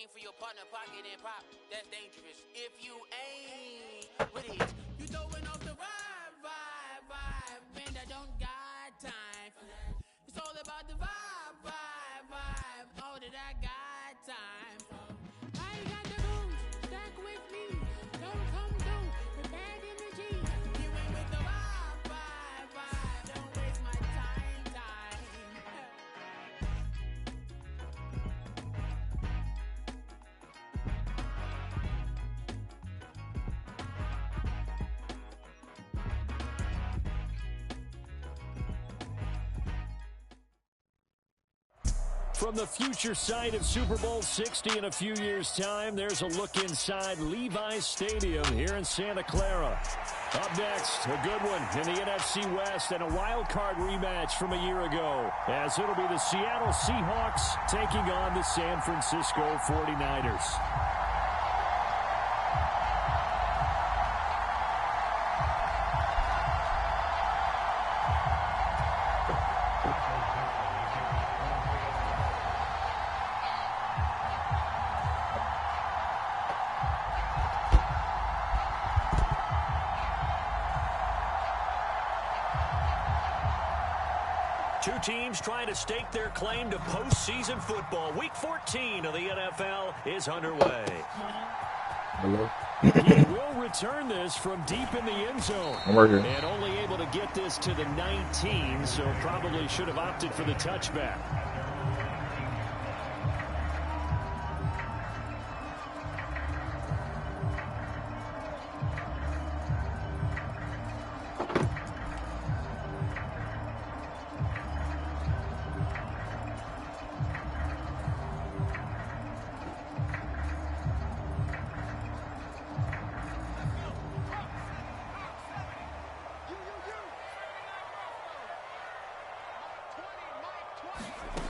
aim for your partner, pocket and pop. That's dangerous. If you aim with it, you throwing off the vibe. Man, I don't got time for that. It's all about the vibe. All that I got time for. I ain't got the rules, stack with me. Don't come through with bad energy. You ain't with the vibe. Don't waste my time. From the future site of Super Bowl 60 in a few years' time, there's a look inside Levi's Stadium here in Santa Clara. Up next, a good one in the NFC West and a wild card rematch from a year ago, as it'll be the Seattle Seahawks taking on the San Francisco 49ers. Two teams trying to stake their claim to postseason football. Week 14 of the NFL is underway. Hello. He will return this from deep in the end zone. I'm right here. And only able to get this to the 19, so probably should have opted for the touchback.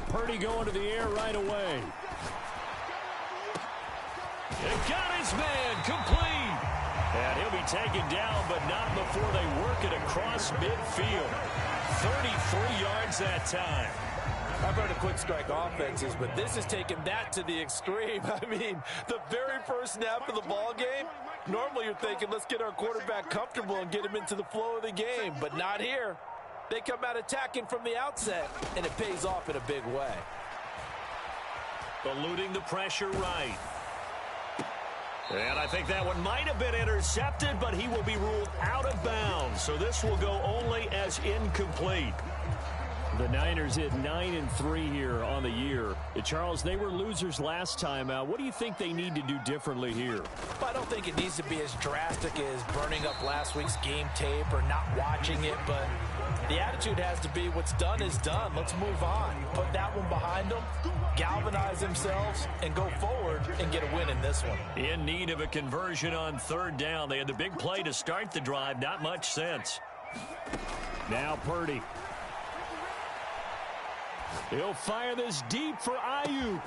Purdy going to the air right away. And got his man complete. And he'll be taken down, but not before they work it across midfield. 33 yards that time. I've heard of quick strike offenses, but this is taking that to the extreme. I mean, the very first snap of the ball game, normally you're thinking, let's get our quarterback comfortable and get him into the flow of the game, but not here. They come out attacking from the outset, and it pays off in a big way. Eluding the pressure right. And I think that one might have been intercepted, but he will be ruled out of bounds. So this will go only as incomplete. The Niners hit 9-3 here on the year. Charles, they were losers last time out. What do you think they need to do differently here? Well, I don't think it needs to be as drastic as burning up last week's game tape or not watching it, but the attitude has to be what's done is done. Let's move on. Put that one behind them, galvanize themselves, and go forward and get a win in this one. In need of a conversion on third down. They had the big play to start the drive. Not much sense. Now Purdy. He'll fire this deep for Ayuk.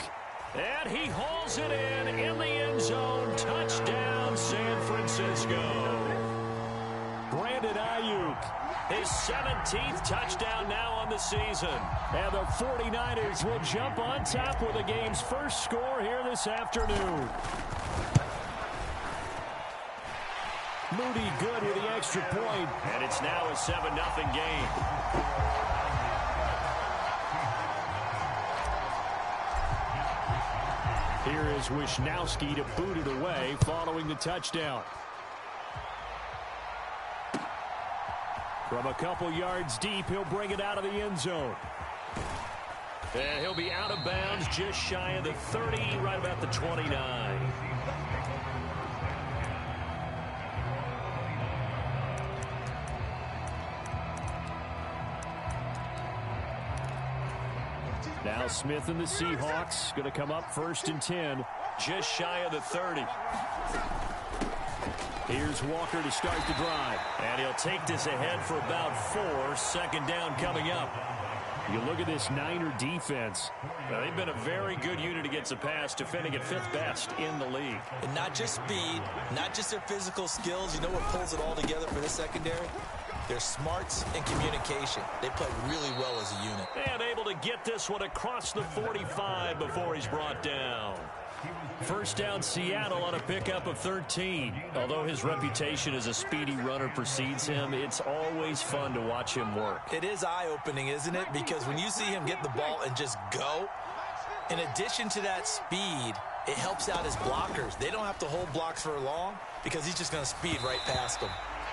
And he hauls it in the end zone. Touchdown, San Francisco. Brandon Ayuk. His 17th touchdown now on the season. And the 49ers will jump on top with the game's first score here this afternoon. Moody good with the extra point. And it's now a 7-0 game. Here is Wisnowski to boot it away following the touchdown. From a couple yards deep, he'll bring it out of the end zone. And he'll be out of bounds just shy of the 30, right about the 29. Now Smith and the Seahawks going to come up 1st and 10, just shy of the 30. Here's Walker to start the drive. And he'll take this ahead for about 4. 2nd down coming up. You look at this Niner defense. They've been a very good unit against the pass, defending at 5th best in the league. And not just speed, not just their physical skills. You know what pulls it all together for this secondary? Their smarts and communication. They play really well as a unit. And able to get this one across the 45 before he's brought down. First down Seattle on a pickup of 13. Although his reputation as a speedy runner precedes him, it's always fun to watch him work. It is eye-opening, isn't it? Because when you see him get the ball and just go, in addition to that speed, it helps out his blockers. They don't have to hold blocks for long because he's just going to speed right past them.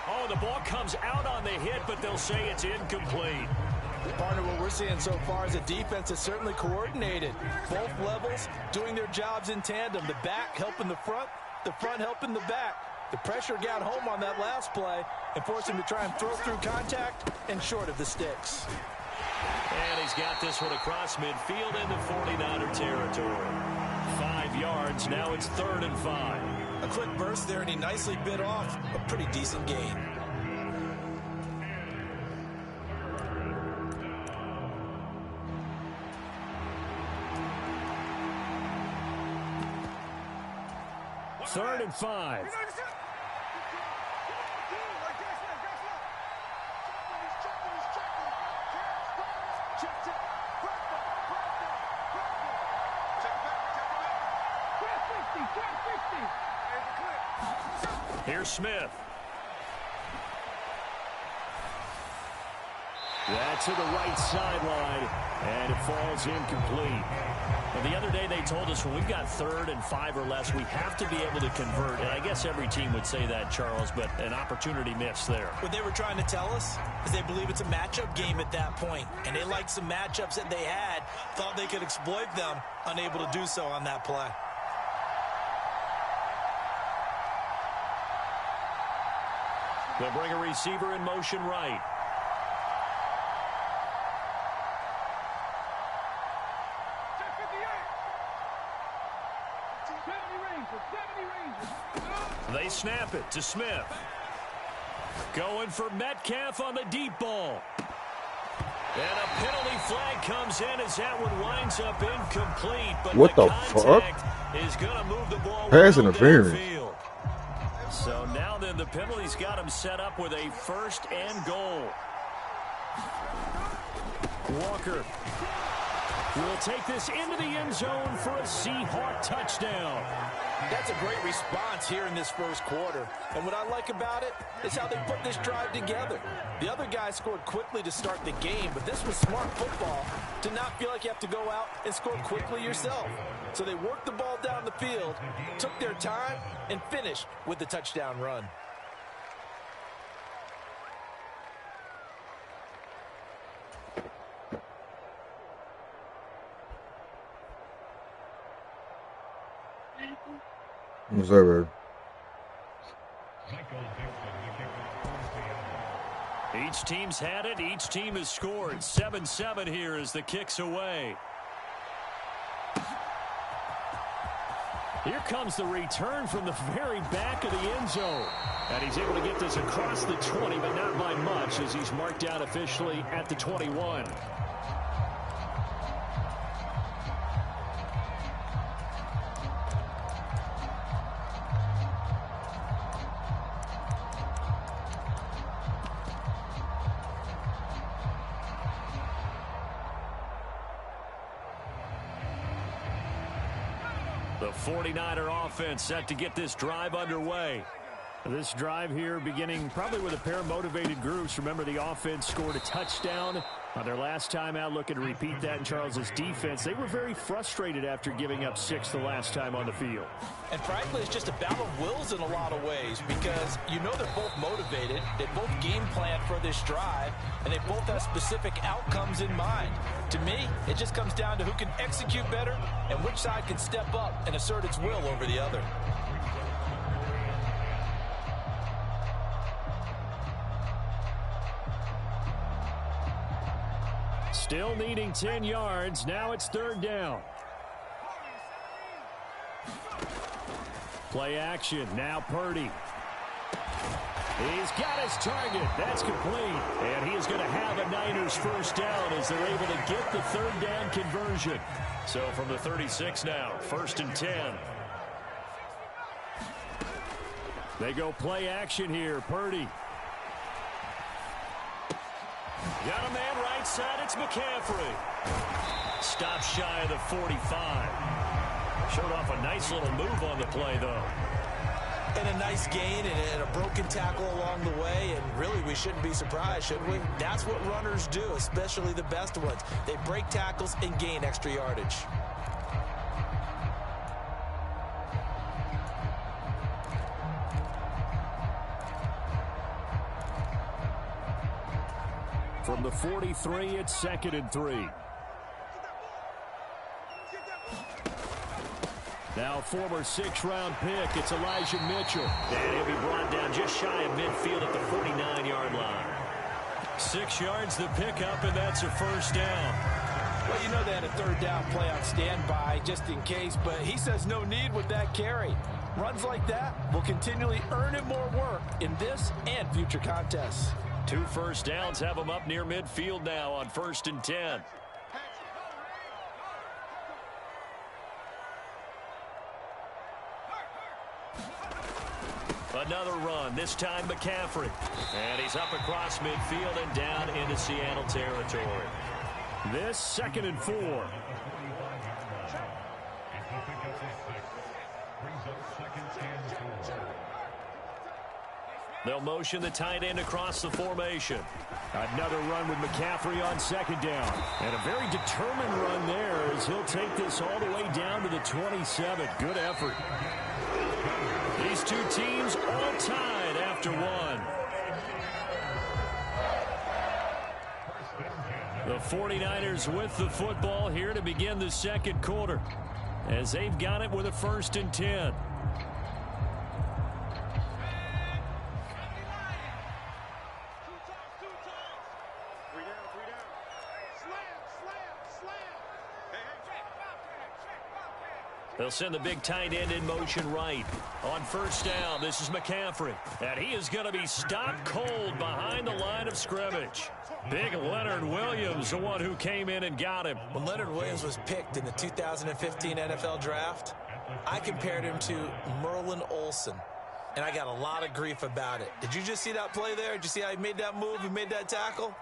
Oh, the ball comes out on the hit, but they'll say it's incomplete. Partner, what we're seeing so far is a defense that's certainly coordinated. Both levels doing their jobs in tandem. The back helping the front helping the back. The pressure got home on that last play and forced him to try and throw through contact and short of the sticks. And he's got this one across midfield into 49er territory. 5 yards, now it's 3rd and 5. A quick burst there, and he nicely bit off a pretty decent gain. Third and 5. Here's Smith. That's to the right sideline, and it falls incomplete. Well, the other day they told us when we've got 3rd and 5 or less, we have to be able to convert. And I guess every team would say that, Charles, but an opportunity missed there. What they were trying to tell us is they believe it's a matchup game at that point, and they liked some matchups that they had, thought they could exploit them, unable to do so on that play. They'll bring a receiver in motion right. They snap it to Smith. Going for Metcalf on the deep ball. And a penalty flag comes in as that one winds up incomplete. But what the fuck? Is going to move the ball pass interference. Downfield. So now then the penalty's got him set up with a 1st and goal. Walker will take this into the end zone for a Seahawk touchdown. That's a great response here in this first quarter. And what I like about it is how they put this drive together. The other guy scored quickly to start the game, but this was smart football to not feel like you have to go out and score quickly yourself. So they worked the ball down the field, took their time, and finished with the touchdown run. What's up, baby? Each team's had it. Each team has scored. 7-7 here as the kick's away. Here comes the return from the very back of the end zone. And he's able to get this across the 20, but not by much as he's marked out officially at the 21. The 49er offense set to get this drive underway. This drive here beginning probably with a pair of motivated groups. Remember, the offense scored a touchdown on their last time out, looking to repeat that in Charles's defense. They were very frustrated after giving up 6 the last time on the field. And frankly, it's just a battle of wills in a lot of ways because you know they're both motivated. They both game plan for this drive, and they both have specific outcomes in mind. To me, it just comes down to who can execute better and which side can step up and assert its will over the other. Still needing 10 yards. Now it's 3rd down. Play action. Now Purdy. He's got his target. That's complete. And he is going to have a Niners first down as they're able to get the 3rd down conversion. So from the 36 now, 1st and 10. They go play action here. Purdy. Got a man right side. It's McCaffrey. Stop shy of the 45. Showed off a nice little move on the play, though. And a nice gain and a broken tackle along the way, and really we shouldn't be surprised, should we? That's what runners do, especially the best ones. They break tackles and gain extra yardage. From the 43, it's 2nd and 3. Now former 6th-round pick, it's Elijah Mitchell. And he'll be brought down just shy of midfield at the 49-yard line. 6 yards the pickup, and that's a first down. Well, you know they had a 3rd down play on standby just in case, but he says no need with that carry. Runs like that will continually earn him more work in this and future contests. 2 first downs have him up near midfield now on 1st and 10. Another run, this time McCaffrey. And he's up across midfield and down into Seattle territory. This 2nd and 4. They'll motion the tight end across the formation. Another run with McCaffrey on 2nd down. And a very determined run there as he'll take this all the way down to the 27. Good effort. These two teams all tied after one. The 49ers with the football here to begin the 2nd quarter as they've got it with a 1st and 10. They'll send the big tight end in motion right. On 1st down, this is McCaffrey. And he is going to be stopped cold behind the line of scrimmage. Big Leonard Williams, the one who came in and got him. When Leonard Williams was picked in the 2015 NFL Draft, I compared him to Merlin Olsen. And I got a lot of grief about it. Did you just see that play there? Did you see how he made that move and made that tackle?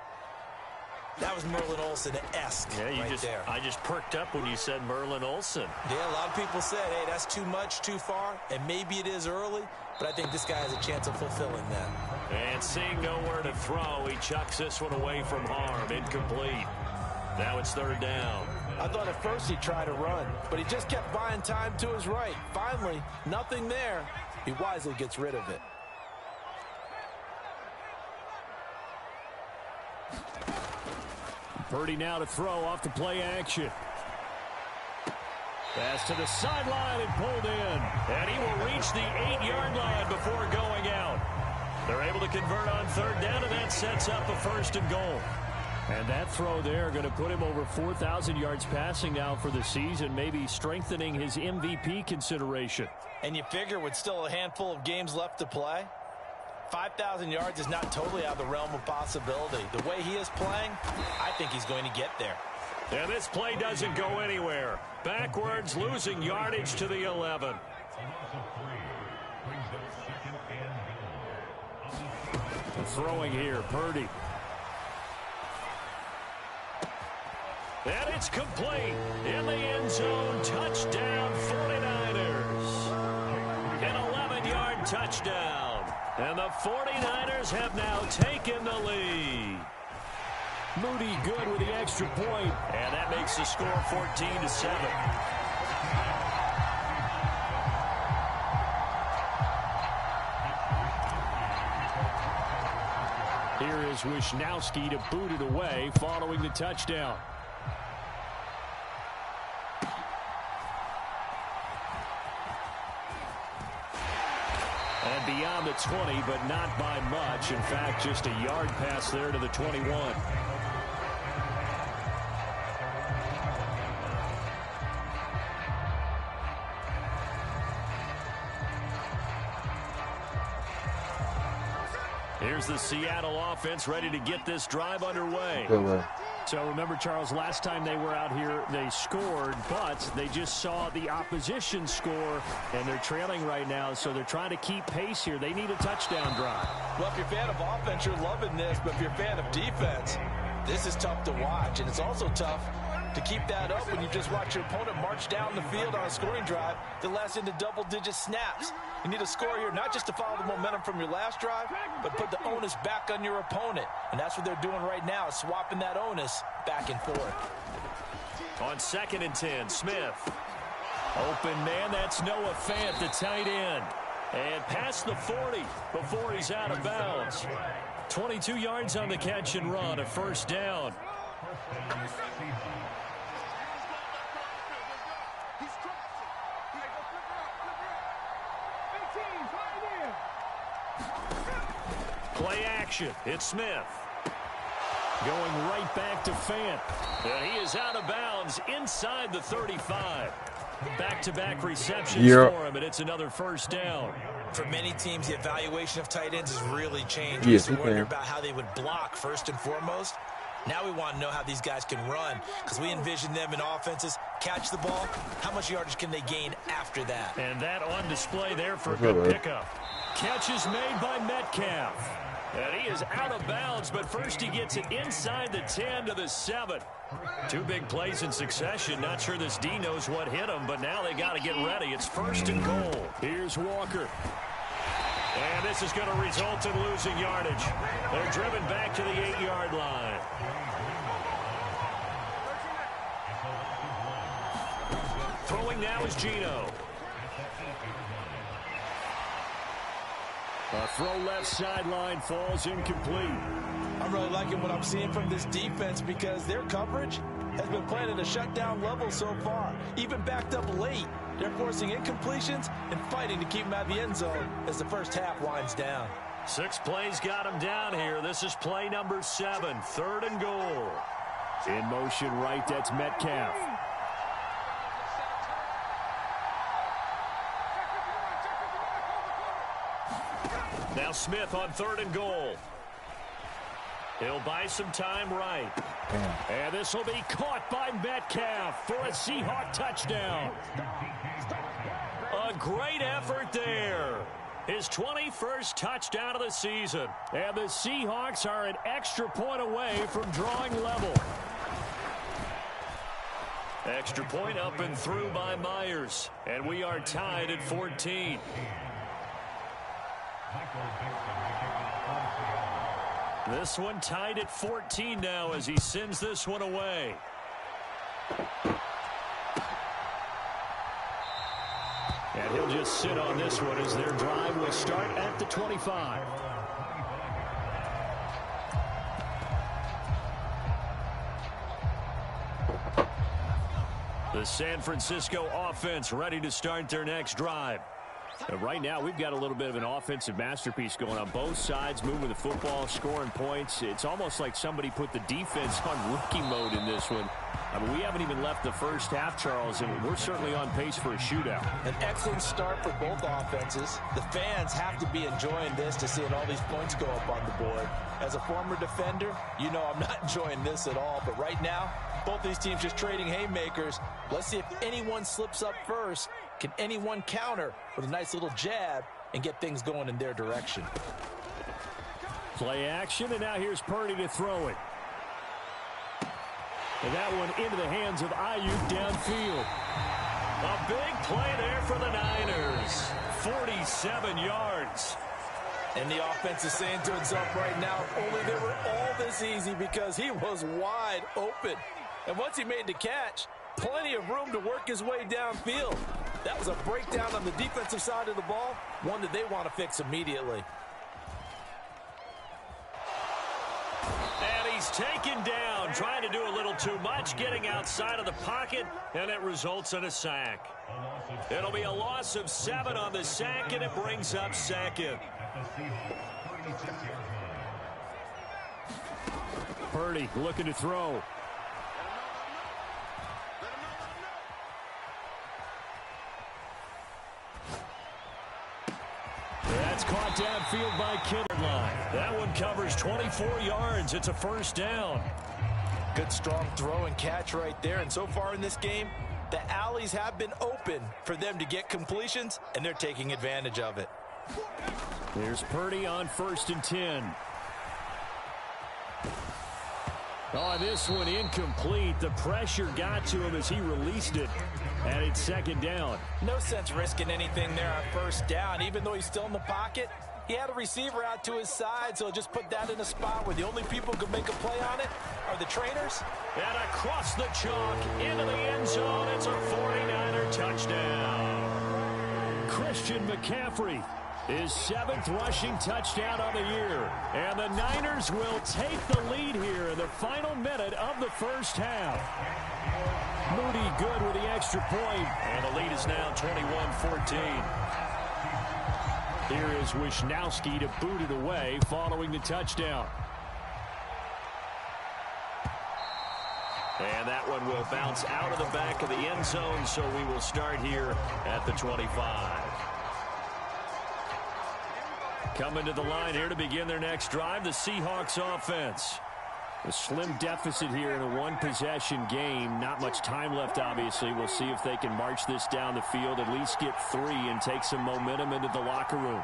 That was Merlin Olsen-esque there. I just perked up when you said Merlin Olsen. Yeah, a lot of people said, hey, that's too much, too far, and maybe it is early, but I think this guy has a chance of fulfilling that. And seeing nowhere to throw, he chucks this one away from harm. Incomplete. Now it's 3rd down. I thought at first he'd try to run, but he just kept buying time to his right. Finally, nothing there. He wisely gets rid of it. Purdy now to throw off the play action. Pass to the sideline and pulled in. And he will reach the 8-yard line before going out. They're able to convert on 3rd down, and that sets up a 1st and goal. And that throw there going to put him over 4,000 yards passing now for the season, maybe strengthening his MVP consideration. And you figure with still a handful of games left to play, 5,000 yards is not totally out of the realm of possibility. The way he is playing, I think he's going to get there. And this play doesn't go anywhere. Backwards, losing yardage to the 11. Throwing here, Purdy. And it's complete. In the end zone, touchdown 49ers. An 11-yard touchdown. And the 49ers have now taken the lead. Moody good with the extra point. And that makes the score 14-7. Here is Wisnowski to boot it away following the touchdown. And beyond the 20, but not by much. In fact, just a yard pass there to the 21. Here's the Seattle offense ready to get this drive underway. So remember, Charles, last time they were out here, they scored, but they just saw the opposition score, and they're trailing right now, so they're trying to keep pace here. They need a touchdown drive. Well, if you're a fan of offense, you're loving this, but if you're a fan of defense, this is tough to watch, and it's also tough to keep that up when you just watch your opponent march down the field on a scoring drive that lasts into double-digit snaps. You need a score here not just to follow the momentum from your last drive, but put the onus back on your opponent. And that's what they're doing right now, swapping that onus back and forth. On 2nd and 10, Smith. Open man, that's Noah Fant, the tight end. And past the 40 before he's out of bounds. 22 yards on the catch and run, a first down. Play action. It's Smith. Going right back to Fant. And he is out of bounds inside the 35. Back-to-back receptions for him, and it's another first down. For many teams, the evaluation of tight ends has really changed. Yes, We wonder about how they would block first and foremost. Now we want to know how these guys can run, because we envision them in offenses catch the ball. How much yardage can they gain after that? And that on display there for a good pickup. Catch is made by Metcalf. And he is out of bounds, but first he gets it inside the 10 to the 7. Two big plays in succession. Not sure this D knows what hit him, but now they got to get ready. It's 1st and goal. Here's Walker. And this is going to result in losing yardage. They're driven back to the 8-yard line. Throwing now is Gino. A throw left sideline falls incomplete. I'm really liking what I'm seeing from this defense because their coverage has been playing at a shutdown level so far. Even backed up late, they're forcing incompletions and fighting to keep them out of the end zone as the first half winds down. 6 plays got him down here. This is play number 7, 3rd and goal. In motion right, that's Metcalf. Now Smith on 3rd and goal. He'll buy some time right. And this will be caught by Metcalf for a Seahawk touchdown. A great effort there. His 21st touchdown of the season. And the Seahawks are an extra point away from drawing level. Extra point up and through by Myers. And we are tied at 14. This one tied at 14 now as he sends this one away. And he'll just sit on this one as their drive will start at the 25. The San Francisco offense ready to start their next drive. And right now, we've got a little bit of an offensive masterpiece going on both sides, moving the football, scoring points. It's almost like somebody put the defense on rookie mode in this one. I mean, we haven't even left the first half, Charles, and we're certainly on pace for a shootout. An excellent start for both offenses. The fans have to be enjoying this to seeing all these points go up on the board. As a former defender, you know I'm not enjoying this at all. But right now, both these teams just trading haymakers. Let's see if anyone slips up first. Can anyone counter with a nice little jab and get things going in their direction? Play action, and now here's Purdy to throw it. And that one into the hands of Ayuk downfield. A big play there for the Niners. 47 yards. And the offense is saying to itself right now, only they were all this easy because he was wide open. And once he made the catch, plenty of room to work his way downfield. That was a breakdown on the defensive side of the ball, one that they want to fix immediately. And he's taken down, trying to do a little too much, getting outside of the pocket, and it results in a sack. It'll be a loss of 7 on the sack, and it brings up 2nd. Purdy looking to throw. That's caught downfield by Kittle. That one covers 24 yards. It's a first down. Good strong throw and catch right there. And so far in this game, the alleys have been open for them to get completions, and they're taking advantage of it. There's Purdy on 1st and 10. Oh, this one incomplete. The pressure got to him as he released it, and it's second down. No sense risking anything there on first down. Even though he's still in the pocket, he had a receiver out to his side, so just put that in a spot where the only people who can make a play on it are the trainers. And across the chalk, into the end zone, it's a 49er touchdown. Christian McCaffrey, his 7th rushing touchdown of the year. And the Niners will take the lead here in the final minute of the first half. Moody good with the extra point. And the lead is now 21-14. Here is Wisnowski to boot it away following the touchdown. And that one will bounce out of the back of the end zone, so we will start here at the 25. Coming to the line here to begin their next drive, the Seahawks offense. A slim deficit here in a one-possession game. Not much time left, obviously. We'll see if they can march this down the field, at least get 3, and take some momentum into the locker room.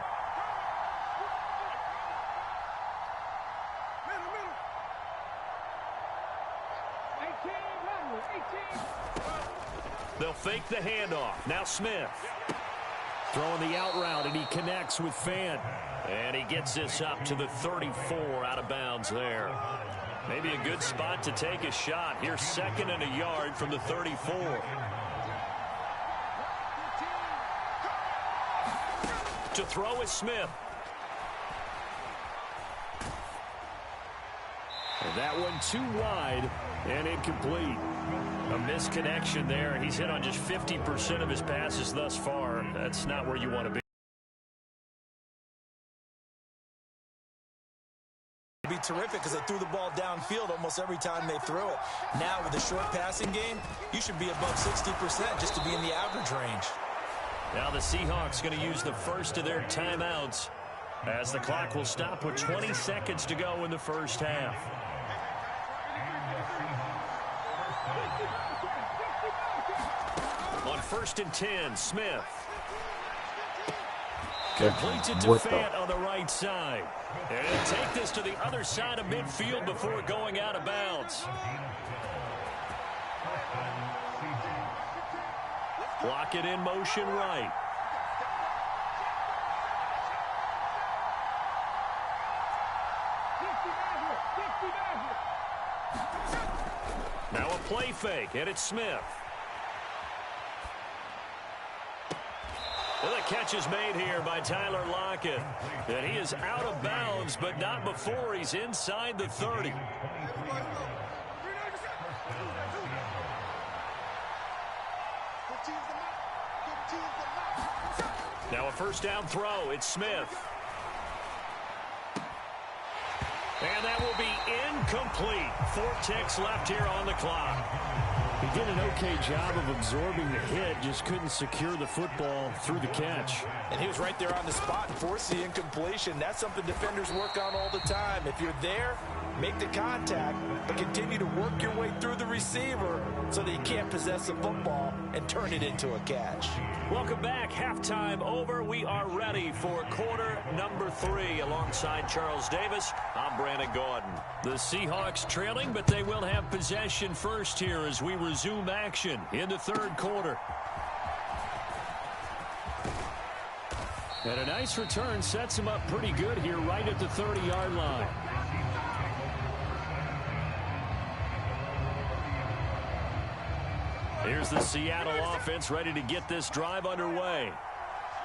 They'll fake the handoff. Now Smith. Throwing the out route, and he connects with Fant. And he gets this up to the 34 out of bounds there. Maybe a good spot to take a shot. Here's 2nd and a yard from the 34. To throw is Smith. And that one too wide and incomplete. A misconnection there. He's hit on just 50% of his passes thus far. That's not where you want to be. It'd be terrific because they threw the ball downfield almost every time they threw it. Now with the short passing game, you should be above 60% just to be in the average range. Now the Seahawks going to use the first of their timeouts as the clock will stop with 20 seconds to go in the first half. On 1st and 10, Smith. Completes it to Fant on the right side. And he'll take this to the other side of midfield before going out of bounds. Block it in motion right. Now a play fake, and it's Smith. Well, the catch is made here by Tyler Lockett. And he is out of bounds, but not before he's inside the 30. Now a first down throw. It's Smith. And that will be incomplete. 4 ticks left here on the clock. He did an okay job of absorbing the hit, just couldn't secure the football through the catch. And he was right there on the spot and forced the incompletion. That's something defenders work on all the time. If you're there, make the contact, but continue to work your way through the receiver so that you can't possess the football and turn it into a catch. Welcome back. Halftime over. We are ready for quarter number 3. Alongside Charles Davis, I'm Brandon Gordon. The Seahawks trailing, but they will have possession first here as we resume action in the 3rd quarter. And a nice return sets him up pretty good here right at the 30-yard line. Here's the Seattle offense ready to get this drive underway.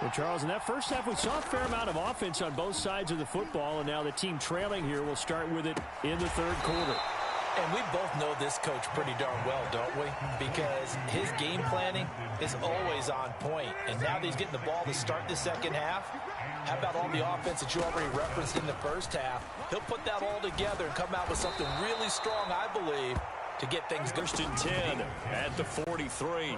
Well, Charles, in that first half, we saw a fair amount of offense on both sides of the football, and now the team trailing here will start with it in the 3rd quarter. And we both know this coach pretty darn well, don't we? Because his game planning is always on point. And now that he's getting the ball to start the second half, how about all the offense that you already referenced in the first half? He'll put that all together and come out with something really strong, I believe, to get things going. 1st and 10 at the 43.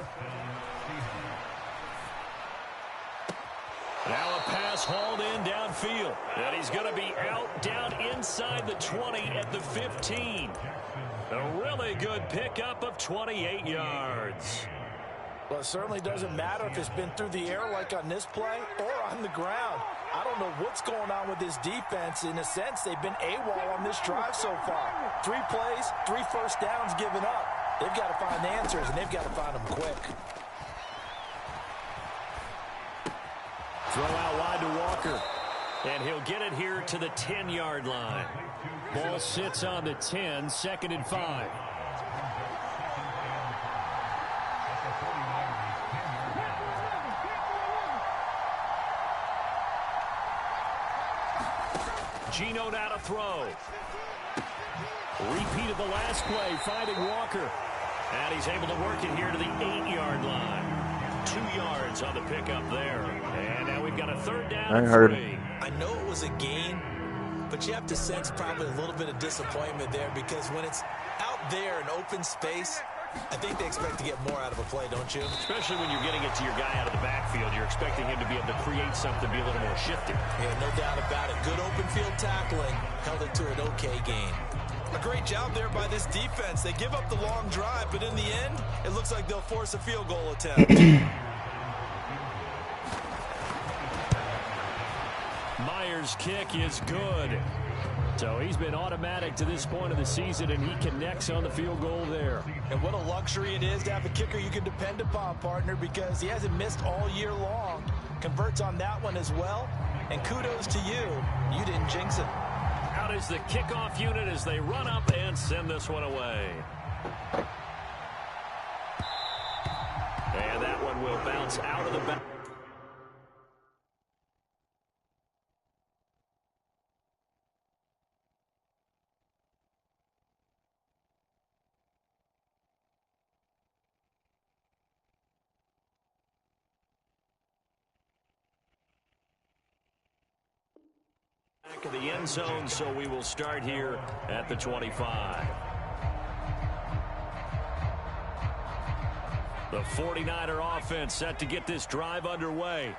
Now a pass hauled in downfield. And he's going to be out down inside the 20 at the 15. A really good pickup of 28 yards. Well, it certainly doesn't matter if it's been through the air like on this play or on the ground. I don't know what's going on with this defense. In a sense, they've been AWOL on this drive so far. 3 plays, 3 first downs given up. They've got to find answers, and they've got to find them quick. Throw out wide to Walker. And he'll get it here to the 10-yard line. Ball sits on the 10, 2nd and 5. Gino now to throw. Repeat of the last play, finding Walker. And he's able to work it here to the 8-yard line. 2 yards on the pickup there. And now we've got a 3rd down and 3. I know it was a gain, but you have to sense probably a little bit of disappointment there, because when it's out there in open space, I think they expect to get more out of a play, don't you? Especially when you're getting it to your guy out of the backfield. You're expecting him to be able to create something, be a little more shifty. Yeah, no doubt about it. Good open field tackling. Held it to an okay gain. A great job there by this defense. They give up the long drive, but in the end, it looks like they'll force a field goal attempt. Myers' kick is good. So he's been automatic to this point of the season, and he connects on the field goal there. And what a luxury it is to have a kicker you can depend upon, partner, because he hasn't missed all year long. Converts on that one as well. And kudos to you. You didn't jinx it. Out is the kickoff unit as they run up and send this one away. And that one will bounce out of the back. Back of the end zone, so we will start here at the 25. The 49er offense set to get this drive underway.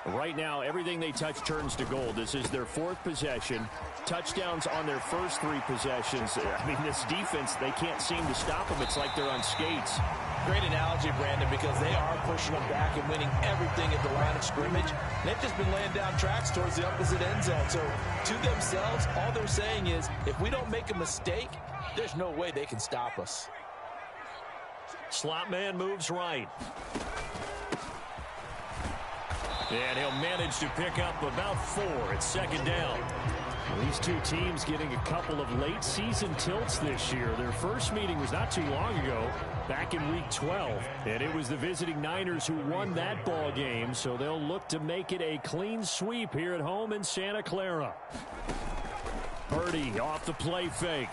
Right now, everything they touch turns to gold. This is their 4th possession. Touchdowns on their first 3 possessions. I mean, this defense, they can't seem to stop them. It's like they're on skates. Great analogy, Brandon, because they are pushing them back and winning everything at the line of scrimmage. They've just been laying down tracks towards the opposite end zone. So to themselves, all they're saying is, if we don't make a mistake, there's no way they can stop us. Slot man moves right. And he'll manage to pick up about 4 at 2nd down. These two teams getting a couple of late season tilts this year. Their first meeting was not too long ago, back in week 12. And it was the visiting Niners who won that ball game, so they'll look to make it a clean sweep here at home in Santa Clara. Purdy off the play fake.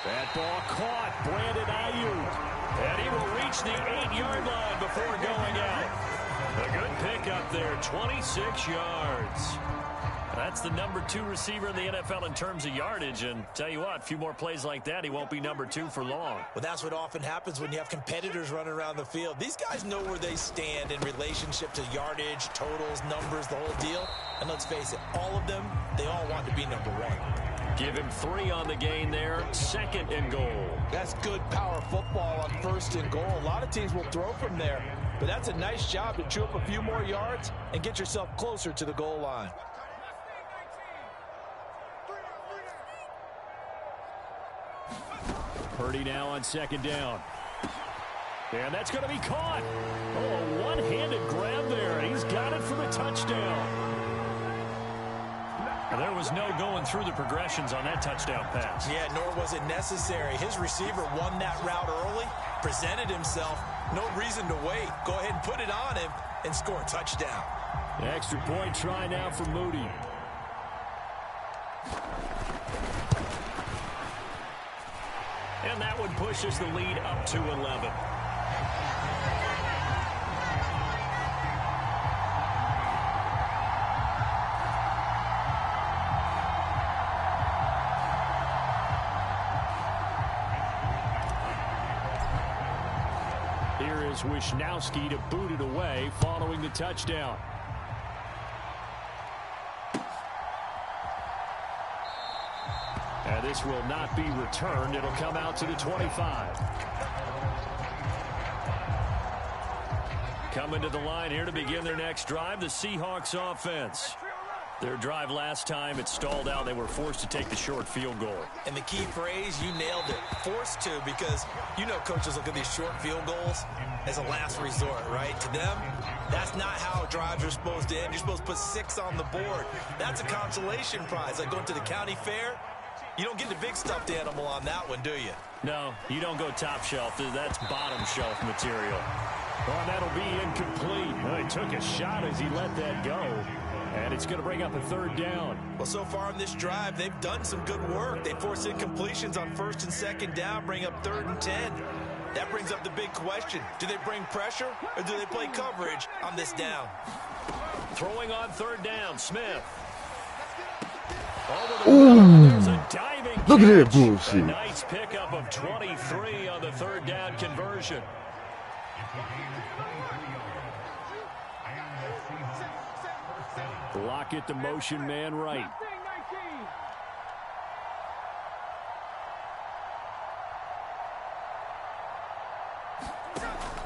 That ball caught. Brandon Ayuk. And he will reach the 8-yard line before going out. A good pickup there, 26 yards. That's the number 2 receiver in the NFL in terms of yardage. And tell you what, a few more plays like that, he won't be number 2 for long. Well, that's what often happens when you have competitors running around the field. These guys know where they stand in relationship to yardage, totals, numbers, the whole deal. And let's face it, all of them, they all want to be number 1. Give him 3 on the gain there. 2nd and goal. That's good power football on 1st and goal. A lot of teams will throw from there, but that's a nice job to chew up a few more yards and get yourself closer to the goal line. Purdy now on 2nd down. And that's going to be caught. Oh, a one-handed grab there. He's got it for the touchdown. There was no going through the progressions on that touchdown pass. Yeah, nor was it necessary. His receiver won that route early, presented himself. No reason to wait. Go ahead and put it on him and score a touchdown. Extra point try now for Moody. And that one pushes the lead up to 11. Here is Wisnowski to boot it away following the touchdown. And this will not be returned. It'll come out to the 25. Coming to the line here to begin their next drive, the Seahawks offense. Their drive last time, it stalled out. They were forced to take the short field goal. And the key phrase, you nailed it, forced to, because you know coaches look at these short field goals as a last resort, right? To them, that's not how drives are supposed to end. You're supposed to put 6 on the board. That's a consolation prize. Like going to the county fair, you don't get the big stuffed animal on that one, do you? No, you don't go top shelf. That's bottom shelf material. Oh, that'll be incomplete. Oh, he took a shot as he let that go. And it's going to bring up a 3rd down. Well, so far in this drive, they've done some good work. They force incompletions on 1st and 2nd down, bring up 3rd and 10. That brings up the big question. Do they bring pressure or do they play coverage on this down? Throwing on 3rd down, Smith. Over the middle, there's a diving Look at that catch. bullshit. A nice pickup of 23 on the 3rd down conversion. Block it, the motion man right.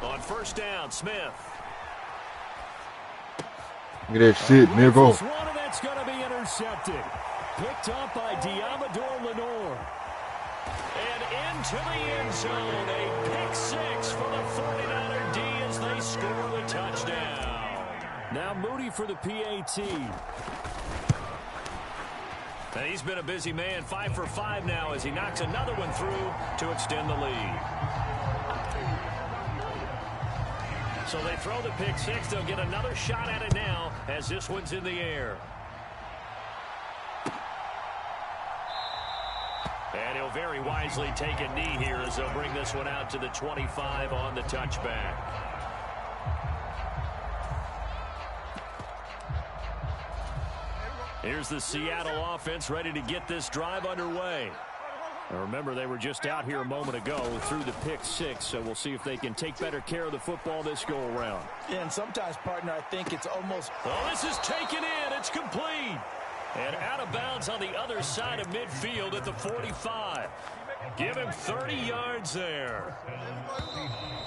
On 1st down, Smith. Look at that shit, nigga. One, and that's going to be intercepted. Picked up by Diamador Lenore. And into the end zone, a pick 6 for the 49er D as they score the touchdown. Now Moody for the PAT. And he's been a busy man, 5 for 5 now as he knocks another one through to extend the lead. So they throw the pick 6. They'll get another shot at it now as this one's in the air. And he'll very wisely take a knee here as they'll bring this one out to the 25 on the touchback. Here's the Seattle offense ready to get this drive underway. Now remember, they were just out here a moment ago through the pick 6, so we'll see if they can take better care of the football this go-around. Yeah, and sometimes, partner, I think it's almost... Oh, this is taken in. It's complete. And out of bounds on the other side of midfield at the 45. Give him 30 yards there.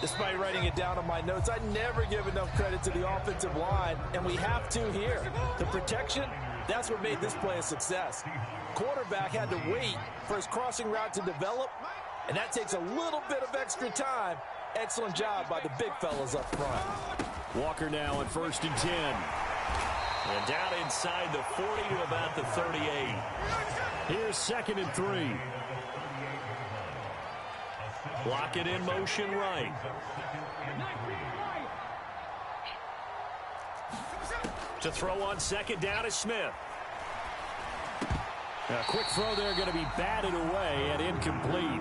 Despite writing it down on my notes, I never give enough credit to the offensive line, and we have to here. The protection, that's what made this play a success. Quarterback had to wait for his crossing route to develop, and that takes a little bit of extra time. Excellent job by the big fellas up front. Walker now on 1st and 10. And down inside the 40 to about the 38. Here's 2nd and 3. Block it in motion right. To throw on 2nd down is Smith. A quick throw there going to be batted away and incomplete.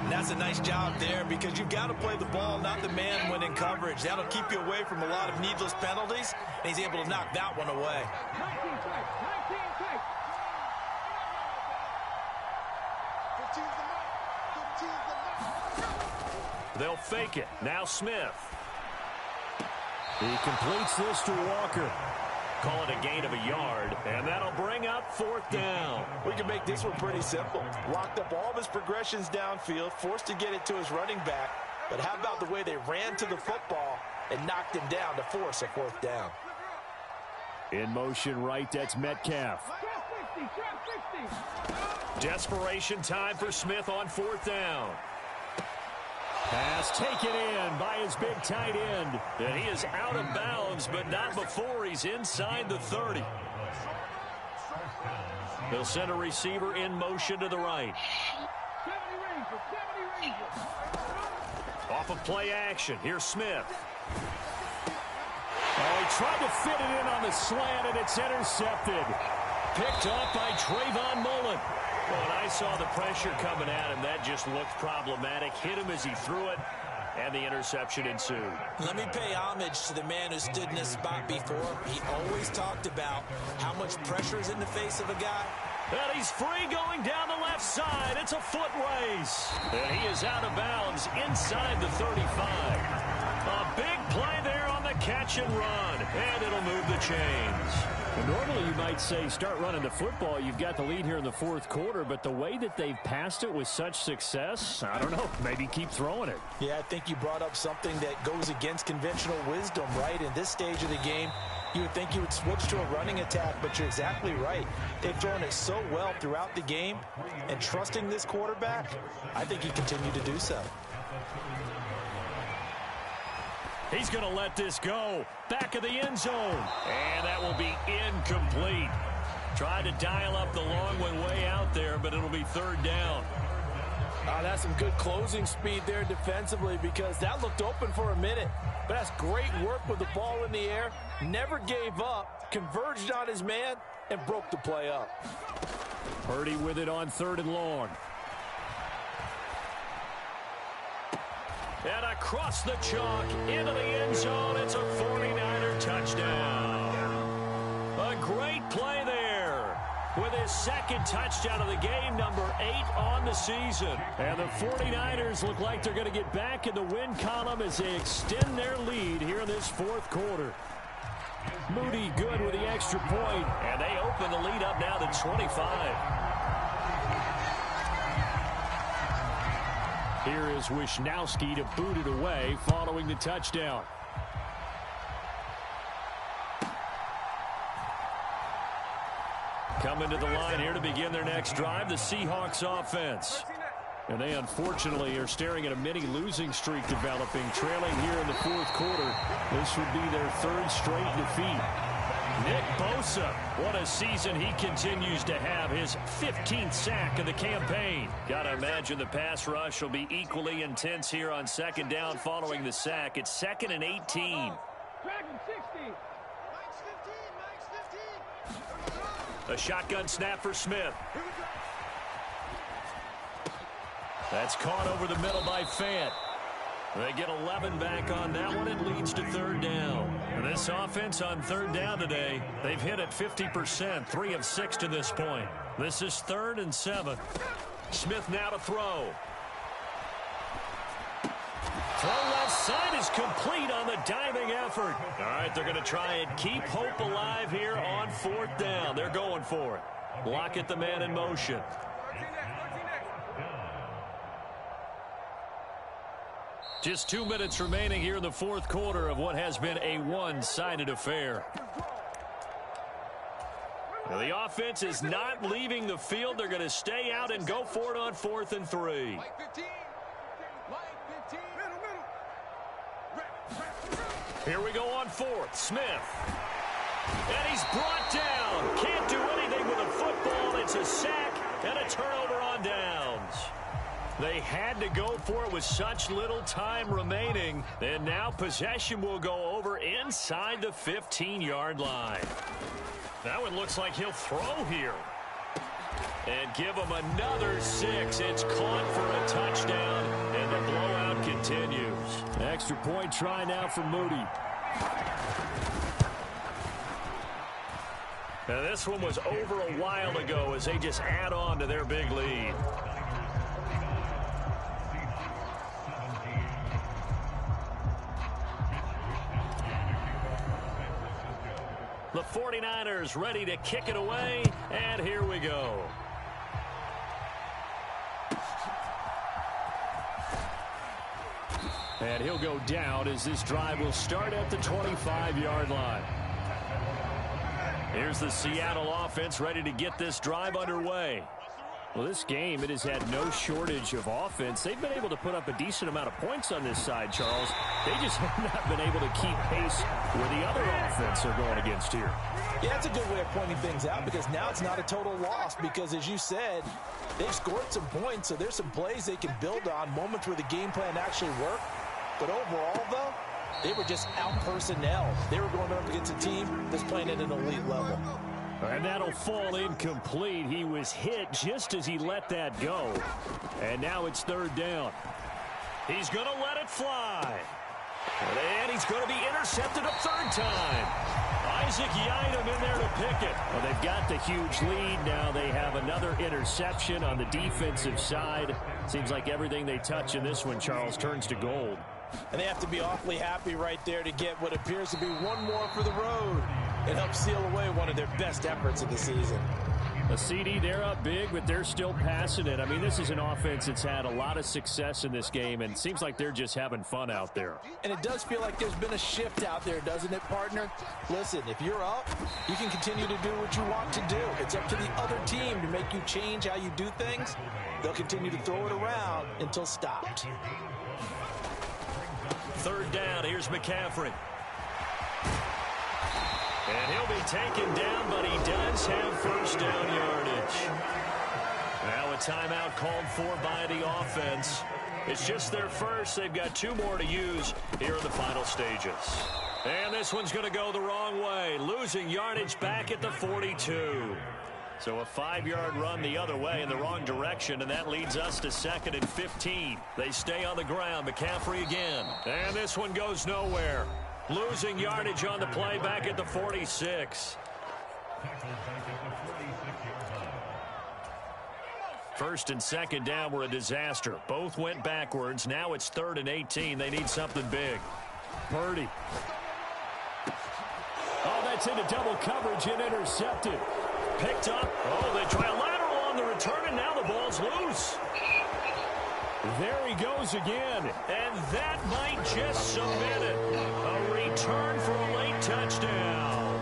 And that's a nice job there because you've got to play the ball, not the man when in coverage. That'll keep you away from a lot of needless penalties, and he's able to knock that one away. They'll fake it. Now Smith. He completes this to Walker. Call it a gain of a yard, and that'll bring up 4th down. We can make this one pretty simple. Locked up all of his progressions downfield, forced to get it to his running back. But how about the way they ran to the football and knocked him down to force a 4th down? In motion right, that's Metcalf. Desperation time for Smith on 4th down. Pass taken in by his big tight end. And he is out of bounds, but not before he's inside the 30. They'll send a receiver in motion to the right. Off of play action. Here's Smith. Oh, he tried to fit it in on the slant, and it's intercepted. Picked up by Trayvon Mullen. When I saw the pressure coming at him, that just looked problematic. Hit him as he threw it, and the interception ensued. Let me pay homage to the man who stood in this spot before. He always talked about how much pressure is in the face of a guy. And he's free going down the left side. It's a foot race. And he is out of bounds inside the 35. A big play there on the catch and run. And it'll move the chains. And normally you might say start running the football. You've got the lead here in the fourth quarter, but the way that they've passed it with such success, I don't know, maybe keep throwing it. Yeah, I think you brought up something that goes against conventional wisdom, right? In this stage of the game, you would think you would switch to a running attack, but you're exactly right. They've thrown it so well throughout the game, and trusting this quarterback, I think he continued to do so. He's going to let this go. Back of the end zone. And that will be incomplete. Tried to dial up the long one way out there, but it'll be third down. That's some good closing speed there defensively, because that looked open for a minute. But that's great work with the ball in the air. Never gave up, converged on his man, and broke the play up. Purdy with it on third and long. And across the chalk, into the end zone, it's a 49er touchdown. A great play there with his second touchdown of the game, number 8 on the season. And the 49ers look like they're going to get back in the win column as they extend their lead here in this fourth quarter. Moody good with the extra point, and they open the lead up now to 25. Here is Wisnowski to boot it away following the touchdown. Coming to the line here to begin their next drive, the Seahawks offense. And they unfortunately are staring at a mini losing streak developing, trailing here in the fourth quarter. This would be their third straight defeat. Nick Bosa, what a season he continues to have, his 15th sack of the campaign. Gotta imagine the pass rush will be equally intense here on second down following the sack. It's 2nd and 18. A shotgun snap for Smith. That's caught over the middle by Fant. They get 11 back on that one. It leads to third down. And this offense on third down today, they've hit it 50%, 3 of 6 to this point. This is 3rd and 7. Smith now to throw. Throw left side is complete on the diving effort. All right, they're going to try and keep hope alive here on 4th down. They're going for it. Lockett the man in motion. Just 2 minutes remaining here in the fourth quarter of what has been a one-sided affair. Now the offense is not leaving the field. They're going to stay out and go for it on 4th and 3. Here we go on 4th. Smith. And he's brought down. Can't do anything with a football. It's a sack and a turnover on downs. They had to go for it with such little time remaining. And now possession will go over inside the 15-yard line. That one looks like he'll throw here. And give him another 6. It's caught for a touchdown, and the blowout continues. Extra point try now for Moody. Now this one was over a while ago as they just add on to their big lead. The 49ers ready to kick it away, and here we go. And he'll go down as this drive will start at the 25-yard line. Here's the Seattle offense ready to get this drive underway. Well, this game, it has had no shortage of offense. They've been able to put up a decent amount of points on this side, Charles. They just have not been able to keep pace where the other offense are going against here. Yeah, that's a good way of pointing things out, because now it's not a total loss, because as you said, they've scored some points, so there's some plays they can build on, moments where the game plan actually worked. But overall, though, they were just out personnel. They were going up against a team that's playing at an elite level. And that'll fall incomplete. He was hit just as he let that go. And now it's third down. He's going to let it fly. And he's going to be intercepted a third time. Isaac Yiadom in there to pick it. Well, they've got the huge lead. Now they have another interception on the defensive side. Seems like everything they touch in this one, Charles, turns to gold. And they have to be awfully happy right there to get what appears to be one more for the road. It helped seal away one of their best efforts of the season. A CD, they're up big, but they're still passing it. I mean, this is an offense that's had a lot of success in this game, and it seems like they're just having fun out there. And it does feel like there's been a shift out there, doesn't it, partner? Listen, if you're up, you can continue to do what you want to do. It's up to the other team to make you change how you do things. They'll continue to throw it around until stopped. Third down, here's McCaffrey. And he'll be taken down, but he does have first down yardage. Now a timeout called for by the offense. It's just their first. They've got 2 more to use here in the final stages. And this one's going to go the wrong way, losing yardage back at the 42. So a 5-yard run the other way in the wrong direction, and that leads us to 2nd and 15. They stay on the ground. McCaffrey again. And this one goes nowhere. Losing yardage on the play back at the 46. First and second down were a disaster. Both went backwards. Now it's 3rd and 18. They need something big. Purdy. Oh, that's into double coverage and intercepted. Picked up. Oh, they try a lateral on the return, and now the ball's loose. There he goes again, and that might just submit it. A return for a late touchdown.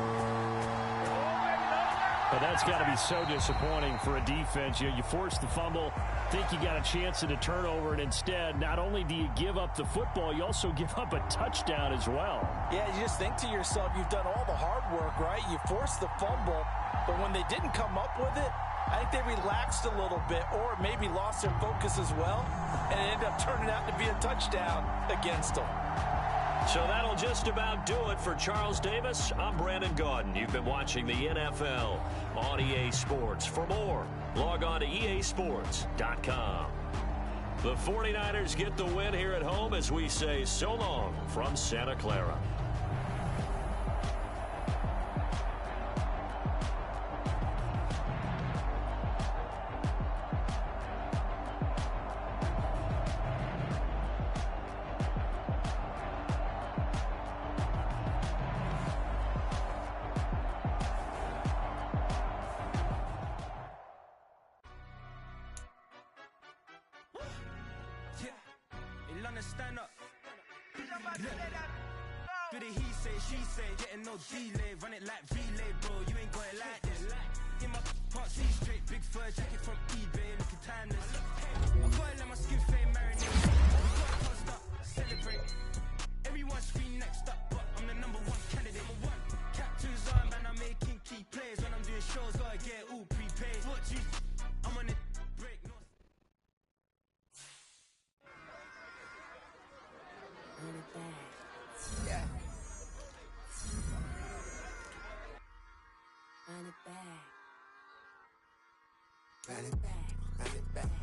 But that's got to be so disappointing for a defense. You force the fumble, think you got a chance at a turnover, and instead, not only do you give up the football, you also give up a touchdown as well. Yeah, you just think to yourself, you've done all the hard work, right? You forced the fumble, but when they didn't come up with it, I think they relaxed a little bit or maybe lost their focus as well, and it ended up turning out to be a touchdown against them. So that'll just about do it for Charles Davis. I'm Brandon Gaudin. You've been watching the NFL on EA Sports. For more, log on to easports.com. The 49ers get the win here at home as we say so long from Santa Clara. Stand up. Do the he say, she say, getting no delay, run it like relay, bro. You ain't got it like this. In my can't see straight, big fur jacket from eBay, looking timeless. I gotta let my skin fade marinate. We gotta toast up, celebrate. Everyone scream next up, but I'm the #1 candidate. Captures on, man, I'm making key plays. When I'm doing shows, gotta get all prepaid. What you? I'm on it. Break, no. Yeah. Run it back. Run it back. Run it back.